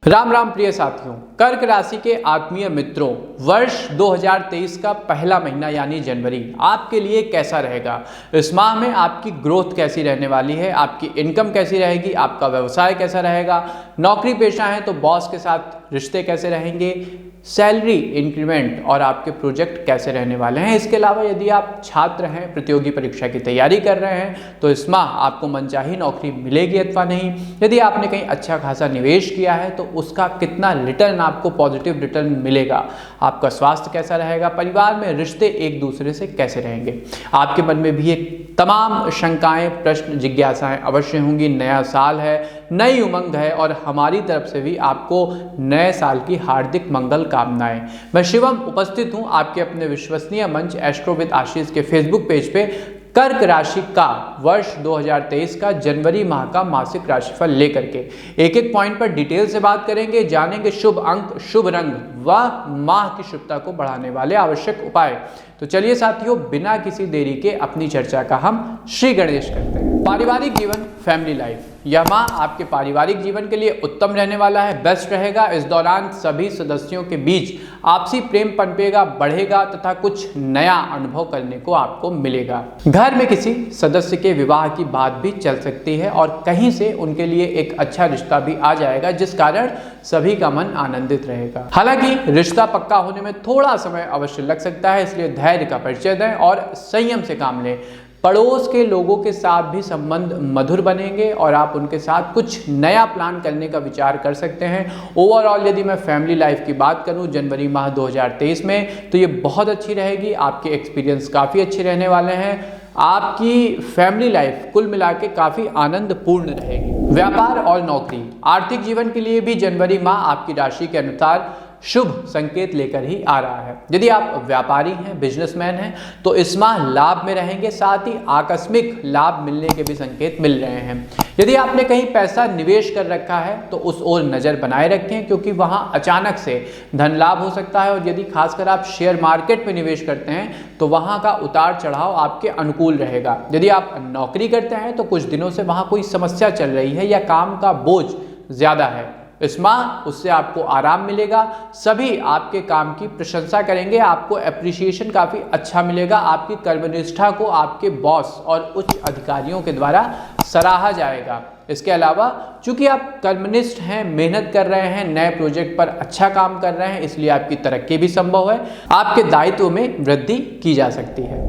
राम राम प्रिय साथियों, कर्क राशि के आत्मीय मित्रों, वर्ष 2023 का पहला महीना यानी जनवरी आपके लिए कैसा रहेगा। इस माह में आपकी ग्रोथ कैसी रहने वाली है, आपकी इनकम कैसी रहेगी, आपका व्यवसाय कैसा रहेगा, नौकरी पेशा है तो बॉस के साथ रिश्ते कैसे रहेंगे, सैलरी इंक्रीमेंट और आपके प्रोजेक्ट कैसे रहने वाले हैं। इसके अलावा यदि आप छात्र हैं, प्रतियोगी परीक्षा की तैयारी कर रहे हैं तो इस माह आपको मनचाही नौकरी मिलेगी अथवा नहीं। यदि आपने कहीं अच्छा खासा निवेश किया है तो उसका कितना रिटर्न आपको पॉजिटिव रिटर्न मिलेगा, आपका स्वास्थ्य कैसा रहेगा, परिवार में रिश्ते एक दूसरे से कैसे रहेंगे। आपके मन में भी एक तमाम शंकाएं, प्रश्न, जिज्ञासाएं अवश्य होंगी। नया साल है, नई उमंग है और हमारी तरफ से भी आपको नए साल की हार्दिक मंगल कामनाएं। मैं शिवम उपस्थित हूं आपके अपने विश्वसनीय मंच एस्ट्रो विद आशीष के फेसबुक पेज पे कर्क राशि का वर्ष 2023 का जनवरी माह का मासिक राशिफल लेकर के एक एक पॉइंट पर डिटेल से बात करेंगे, जानेंगे शुभ अंक, शुभ रंग व माह की शुभता को बढ़ाने वाले आवश्यक उपाय। तो चलिए साथियों, बिना किसी देरी के अपनी चर्चा का हम श्री गणेश करते हैं। पारिवारिक जीवन, फैमिली लाइफ, यह माह आपके पारिवारिक जीवन के लिए उत्तम रहने वाला है, बेस्ट रहेगा। इस दौरान सभी सदस्यों के बीच आपसी प्रेम पनपेगा, बढ़ेगा तथा कुछ नया अनुभव करने को आपको मिलेगा। घर में किसी सदस्य के विवाह की बात भी चल सकती है और कहीं से उनके लिए एक अच्छा रिश्ता भी आ जाएगा, जिस कारण सभी का मन आनंदित रहेगा। हालांकि रिश्ता पक्का होने में थोड़ा समय अवश्य लग सकता है, इसलिए धैर्य का परिचय दें और संयम से काम लें। पड़ोस के लोगों के साथ भी संबंध मधुर बनेंगे और आप उनके साथ कुछ नया प्लान करने का विचार कर सकते हैं। ओवरऑल यदि मैं फैमिली लाइफ की बात करूं जनवरी माह 2023 में, तो ये बहुत अच्छी रहेगी। आपके एक्सपीरियंस काफ़ी अच्छे रहने वाले हैं। आपकी फैमिली लाइफ कुल मिला के काफ़ी आनंदपूर्ण रहेगी। व्यापार और नौकरी, आर्थिक जीवन के लिए भी जनवरी माह आपकी राशि के अनुसार शुभ संकेत लेकर ही आ रहा है। यदि आप व्यापारी हैं, बिजनेसमैन हैं, तो इस माह लाभ में रहेंगे, साथ ही आकस्मिक लाभ मिलने के भी संकेत मिल रहे हैं। यदि आपने कहीं पैसा निवेश कर रखा है तो उस ओर नज़र बनाए रखें, क्योंकि वहां अचानक से धन लाभ हो सकता है। और यदि खासकर आप शेयर मार्केट में निवेश करते हैं तो वहां का उतार चढ़ाव आपके अनुकूल रहेगा। यदि आप नौकरी करते हैं तो कुछ दिनों से वहां कोई समस्या चल रही है या काम का बोझ ज़्यादा है, इस माह उससे आपको आराम मिलेगा। सभी आपके काम की प्रशंसा करेंगे, आपको एप्रिसिएशन काफ़ी अच्छा मिलेगा। आपकी कर्मनिष्ठा को आपके बॉस और उच्च अधिकारियों के द्वारा सराहा जाएगा। इसके अलावा चूंकि आप कर्मनिष्ठ हैं, मेहनत कर रहे हैं, नए प्रोजेक्ट पर अच्छा काम कर रहे हैं, इसलिए आपकी तरक्की भी संभव है। आपके दायित्व में वृद्धि की जा सकती है।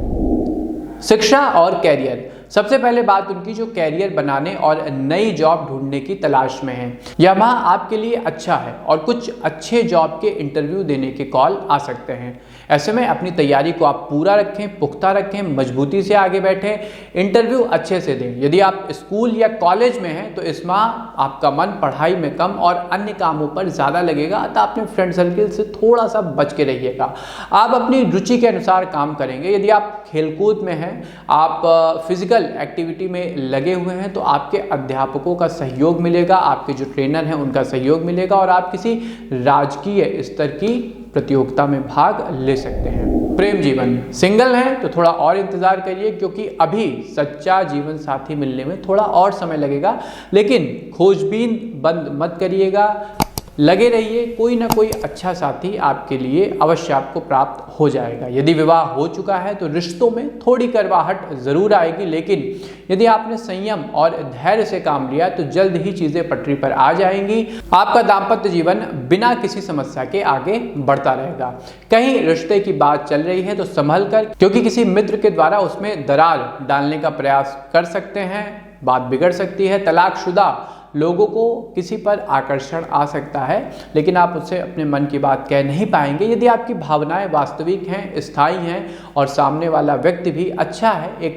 शिक्षा और कैरियर, सबसे पहले बात उनकी जो कैरियर बनाने और नई जॉब ढूंढने की तलाश में है। यह माह आपके लिए अच्छा है और कुछ अच्छे जॉब के इंटरव्यू देने के कॉल आ सकते हैं। ऐसे में अपनी तैयारी को आप पूरा रखें, पुख्ता रखें, मजबूती से आगे बैठें, इंटरव्यू अच्छे से दें। यदि आप स्कूल या कॉलेज में हैं तो इस माह आपका मन पढ़ाई में कम और अन्य कामों पर ज़्यादा लगेगा, अतः अपने फ्रेंड सर्किल से थोड़ा सा बच के रहिएगा। आप अपनी रुचि के अनुसार काम करेंगे। यदि आप खेलकूद में हैं, आप फिजिकल एक्टिविटी में लगे हुए हैं तो आपके अध्यापकों का सहयोग मिलेगा, आपके जो ट्रेनर हैं उनका सहयोग मिलेगा और आप किसी राजकीय स्तर की प्रतियोगिता में भाग ले सकते हैं। प्रेम जीवन, सिंगल हैं तो थोड़ा और इंतजार करिए, क्योंकि अभी सच्चा जीवन साथी मिलने में थोड़ा और समय लगेगा, लेकिन खोजबीन बंद मत करिएगा, लगे रहिए, कोई ना कोई अच्छा साथी आपके लिए अवश्य आपको प्राप्त हो जाएगा। यदि विवाह हो चुका है तो रिश्तों में थोड़ी करवाहट जरूर आएगी, लेकिन यदि आपने संयम और धैर्य से काम लिया तो जल्द ही चीजें पटरी पर आ जाएंगी। आपका दाम्पत्य जीवन बिना किसी समस्या के आगे बढ़ता रहेगा। कहीं रिश्ते की बात चल रही है तो संभल कर, क्योंकि किसी मित्र के द्वारा उसमें दरार डालने का प्रयास कर सकते हैं, बात बिगड़ सकती है। तलाकशुदा लोगों को किसी पर आकर्षण आ सकता है, लेकिन आप उससे अपने मन की बात कह नहीं पाएंगे। यदि आपकी भावनाएं वास्तविक हैं, स्थायी हैं और सामने वाला व्यक्ति भी अच्छा है,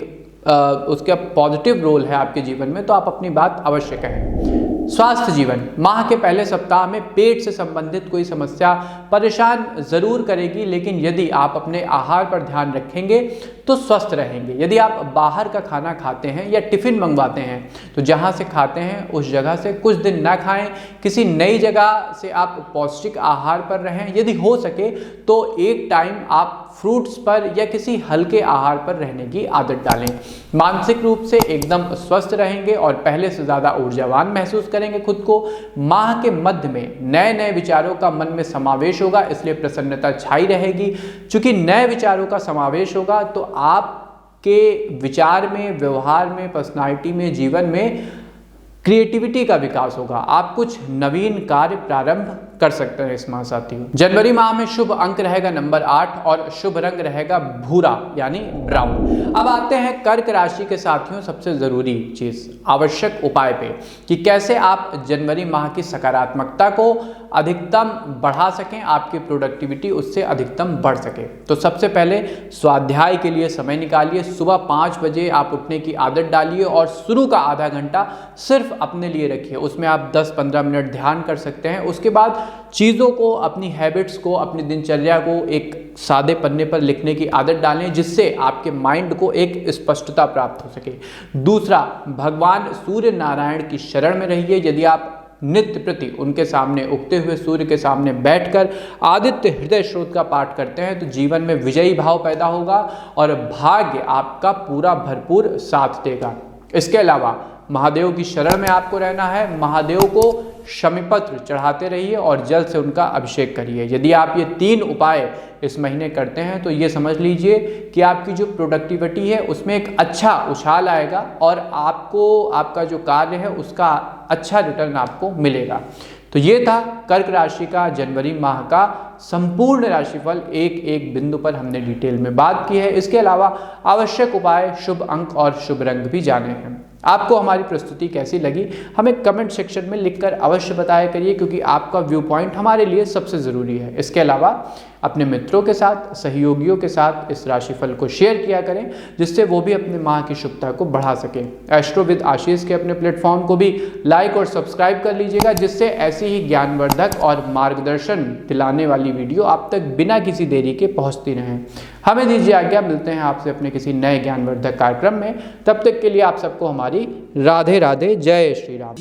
उसका पॉजिटिव रोल है आपके जीवन में, तो आप अपनी बात अवश्य कहें। स्वास्थ्य जीवन, माह के पहले सप्ताह में पेट से संबंधित कोई समस्या परेशान जरूर करेगी, लेकिन यदि आप अपने आहार पर ध्यान रखेंगे तो स्वस्थ रहेंगे। यदि आप बाहर का खाना खाते हैं या टिफिन मंगवाते हैं तो जहां से खाते हैं उस जगह से कुछ दिन ना खाएं, किसी नई जगह से आप पौष्टिक आहार पर रहें। यदि हो सके तो एक टाइम आप फ्रूट्स पर या किसी हल्के आहार पर रहने की आदत डालें। मानसिक रूप से एकदम स्वस्थ रहेंगे और पहले से ज़्यादा ऊर्जावान महसूस करेंगे। करेंगे खुद को। माह के मध्य में नए नए विचारों का मन में समावेश होगा, इसलिए प्रसन्नता छाई रहेगी। चूंकि नए विचारों का समावेश होगा तो आपके विचार में, व्यवहार में, पर्सनालिटी में, जीवन में क्रिएटिविटी का विकास होगा। आप कुछ नवीन कार्य प्रारंभ कर सकते हैं इस माह साथियों। जनवरी माह में शुभ अंक रहेगा नंबर 8 और शुभ रंग रहेगा भूरा यानी ब्राउन। अब आते हैं कर्क राशि के साथियों सबसे जरूरी चीज, आवश्यक उपाय पे कि कैसे आप जनवरी माह की सकारात्मकता को अधिकतम बढ़ा सकें, आपकी प्रोडक्टिविटी उससे अधिकतम बढ़ सके। तो सबसे पहले स्वाध्याय के लिए समय निकालिए। सुबह 5 बजे आप उठने की आदत डालिए और शुरू का आधा घंटा सिर्फ अपने लिए रखिए। उसमें आप 10-15 मिनट ध्यान कर सकते हैं। उसके बाद चीज़ों को, अपनी हैबिट्स को, अपनी दिनचर्या को एक सादे पन्ने पर लिखने की आदत डालें, जिससे आपके माइंड को एक स्पष्टता प्राप्त हो सके। दूसरा, भगवान सूर्य नारायण की शरण में रहिए। यदि आप नित्य प्रति उनके सामने, उगते हुए सूर्य के सामने बैठकर आदित्य हृदय स्रोत का पाठ करते हैं तो जीवन में विजयी भाव पैदा होगा और भाग्य आपका पूरा भरपूर साथ देगा। इसके अलावा महादेव की शरण में आपको रहना है। महादेव को शमीपत्र चढ़ाते रहिए और जल से उनका अभिषेक करिए। यदि आप ये 3 उपाय इस महीने करते हैं तो ये समझ लीजिए कि आपकी जो प्रोडक्टिविटी है उसमें एक अच्छा उछाल आएगा और आपको, आपका जो कार्य है उसका अच्छा रिटर्न आपको मिलेगा। तो ये था कर्क राशि का जनवरी माह का संपूर्ण राशिफल। एक एक बिंदु पर हमने डिटेल में बात की है। इसके अलावा आवश्यक उपाय, शुभ अंक और शुभ रंग भी जाने हैं। आपको हमारी प्रस्तुति कैसी लगी हमें कमेंट सेक्शन में लिखकर अवश्य बताया करिए, क्योंकि आपका व्यू पॉइंट हमारे लिए सबसे ज़रूरी है। इसके अलावा अपने मित्रों के साथ, सहयोगियों के साथ इस राशिफल को शेयर किया करें, जिससे वो भी अपने माह की शुभता को बढ़ा सकें। एस्ट्रो विद आशीष के अपने प्लेटफॉर्म को भी लाइक और सब्सक्राइब कर लीजिएगा, जिससे ऐसी ही ज्ञानवर्धक और मार्गदर्शन दिलाने वाली वीडियो आप तक बिना किसी देरी के पहुंचती रहें। हमें दीजिए आज्ञा, मिलते हैं आपसे अपने किसी नए ज्ञानवर्धक कार्यक्रम में। तब तक के लिए आप सबको हमारी राधे राधे, जय श्री राम।